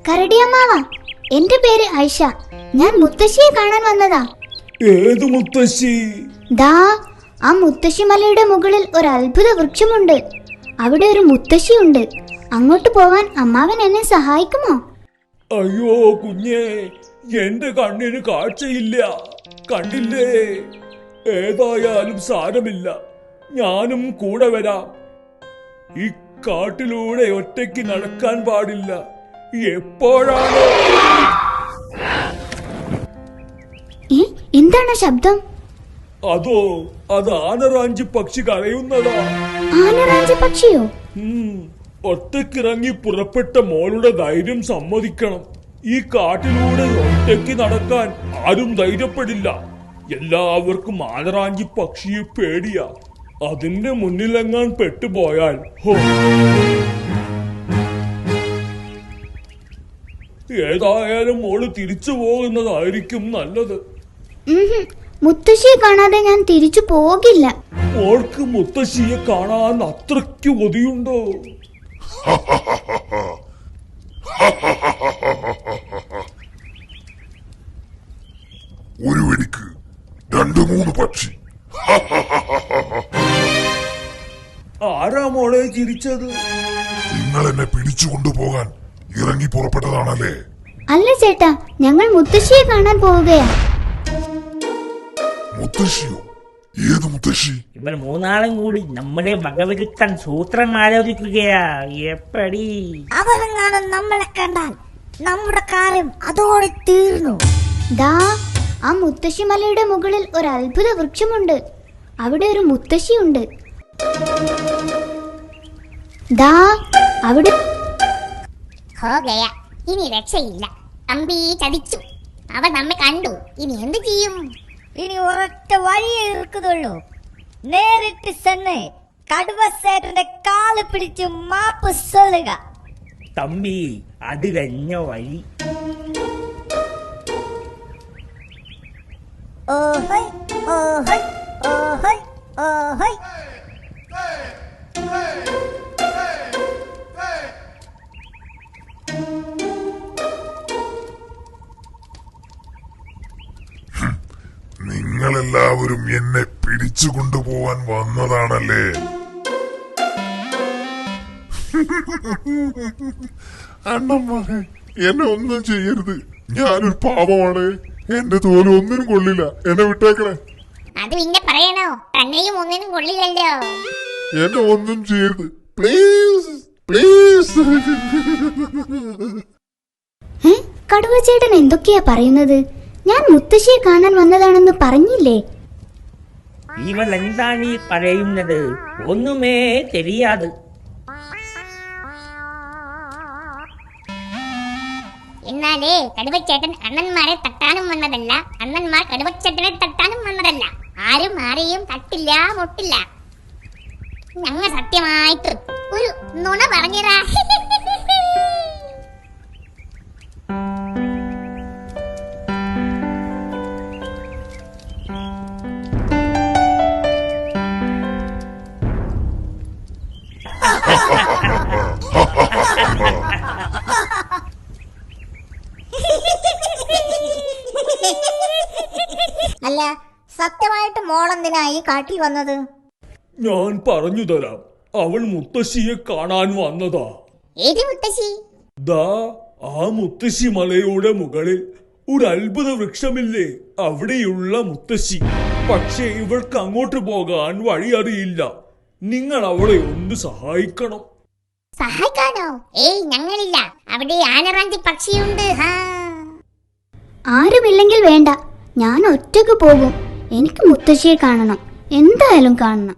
കരടിയമ്മാവ, എന്റെ പേര് ഐഷ. ഞാൻ മുത്തശ്ശിയെ കാണാൻ വന്നതാ. ഏത് മുത്തശ്ശി? ദാ ആ മുത്തശ്ശി മലയുടെ മുകളിൽ ഒരു അത്ഭുത വൃക്ഷമുണ്ട്. അവിടെ ഒരു മുത്തശ്ശിയുണ്ട്. അങ്ങോട്ട് പോവാൻ അമ്മാവൻ എന്നെ സഹായിക്കുമോ? അയ്യോ കുഞ്ഞേ, എന്റെ കണ്ണിന് കാഴ്ചയില്ല. കണ്ടില്ലേ? ഏതായാലും സാരമില്ല, ഞാനും കൂടെ വരാം. ഈ കാട്ടിലൂടെ ഒറ്റയ്ക്ക് നടക്കാൻ പാടില്ല. എപ്പോഴാണ്? എന്താണ് ശബ്ദം? അതോ, അത് ആനറാഞ്ചി പക്ഷി കരയുന്നതാ. ആനറാഞ്ചി പക്ഷിയോ? ഒറ്റക്കിറങ്ങി പുറപ്പെട്ട മോളുടെ ധൈര്യം സമ്മതിക്കണം. ഈ കാട്ടിലൂടെ ഒറ്റയ്ക്ക് നടക്കാൻ ആരും ധൈര്യപ്പെടില്ല. എല്ലാവർക്കും ആനറാഞ്ചി പക്ഷിയെ പേടിയാ. അതിന്റെ മുന്നിലെങ്ങാൻ പെട്ടുപോയാൽ ഏതായാലും മോള് തിരിച്ചു പോകുന്നതായിരിക്കും നല്ലത്. മുത്തശ്ശിയെ കാണാതെ ഞാൻ തിരിച്ചു പോകില്ല. മോൾക്ക് മുത്തശ്ശിയെ കാണാൻ അത്രയ്ക്ക് കൊതിയുണ്ടോ? ഒരു വെടിക്ക് 2-3 പക്ഷി. ആരാ മോളെ ചിരിച്ചത്? നിങ്ങൾ എന്നെ പിടിച്ചു കൊണ്ടുപോകാൻ ഇറങ്ങി പുറപ്പെട്ടതാണല്ലേ? അല്ല ചേട്ടാ, ഞങ്ങൾ മുത്തശ്ശിയെ കാണാൻ പോവുകയാ. മുത്തശ്ശിയോ? ഏത് മുത്തശ്ശി? ഇവർ മൂന്നാളും കൂടി നമ്മളെ വകവരുത്താൻ സൂത്രം ആലോചിക്കുകയാ. എപ്പടി അവരെങ്ങാനും നമ്മളെ കണ്ടാൽ നമ്മുടെ കാര്യം അതോടെ തീർന്നു. ദാ ആ മുത്തശ്ശി മലയുടെ മുകളിൽ ഒരു അത്ഭുത വൃക്ഷമുണ്ട്. അവിടെ ഒരു മുത്തശ്ശിയുണ്ട്. ദാ അവിടെ. ഇനി രക്ഷയില്ല. തമ്പി ചതിച്ചു. അവൻ നമ്മെ കണ്ടു. ഇനി എന്ത് ചെയ്യും? ഇനി ഒരൊറ്റ വഴിയേ ഇരിക്കുന്നുള്ളൂ. നേരിട്ട് ചെന്ന് കടുവസേട്ടന്റെ കാല് പിടിച്ച് മാപ്പ് சொல்லுക. തമ്പി, അത് തന്നെ വഴി. ഓഹോയ് ഓഹോയ് ഓഹോയ് ഓഹോയ്. നിങ്ങളെല്ലാവരും എന്നെ പിടിച്ചു കൊണ്ടുപോവാൻ വന്നതാണല്ലേ? അണ്ണന്മാരെ, എന്നെ ഒന്നും ചെയ്യരുത്. ഞാനൊരു പാപമാണ്. എന്റെ തോല് ഒന്നിനും കൊള്ളില്ല. എന്നെ വിട്ടേക്കണേ. അത് പിന്നെ പറയണോ? തന്നെയും ഒന്നിനും കൊള്ളില്ലല്ലോ. എന്നെ ഒന്നും ചെയ്യരുത്, പ്ലീസ് പ്ലീസ്. കടുവ ചേട്ടൻ എന്തൊക്കെയാ പറയുന്നത്? ഞാൻ മുത്തശ്ശിയെ കാണാൻ വന്നതാണെന്ന് പറഞ്ഞില്ലേ? ഇവൾ എന്താണ് ഈ പറയുന്നത്? ഒന്നുമേ தெரியாது. എന്നാലേ കടുവച്ചേട്ടൻ അണ്ണന്മാരെ തട്ടാനും വന്നതല്ല, അണ്ണന്മാർ കടുവച്ചേട്ടനെ തട്ടാനും വന്നതല്ല. ആരും ആരെയും തട്ടില്ല, മുട്ടില്ല. ഞങ്ങൾ സത്യമായിട്ട് ഒരു നുണ പറഞ്ഞതാ. അല്ല, സത്യമായിട്ട് മോളെന്തിനായി കാട്ടിൽ വന്നത്? ഞാൻ പറഞ്ഞു തരാം. അവൾ മുത്തശ്ശിയെ കാണാൻ വന്നതാ. ഏത് മുത്തശ്ശി? ദാ ആ മുത്തശ്ശി മലയുടെ മുകളിൽ ഒരു അത്ഭുത വൃക്ഷമില്ലേ? അവിടെയുള്ള മുത്തശ്ശി. പക്ഷേ ഇവൾക്ക് അങ്ങോട്ട് പോകാൻ വഴി അറിയില്ല. നിങ്ങൾ അവളെ ഒന്ന് സഹായിക്കണം. സഹായിക്കാനോ? ഏയ്, ഞങ്ങളില്ല. അവിടെ ആനറാഞ്ചി പക്ഷിയുണ്ട്. ആരുമില്ലെങ്കിൽ വേണ്ട, ഞാൻ ഒറ്റക്ക് പോകും. എനിക്ക് മുത്തശ്ശിയെ കാണണം, എന്തായാലും കാണണം.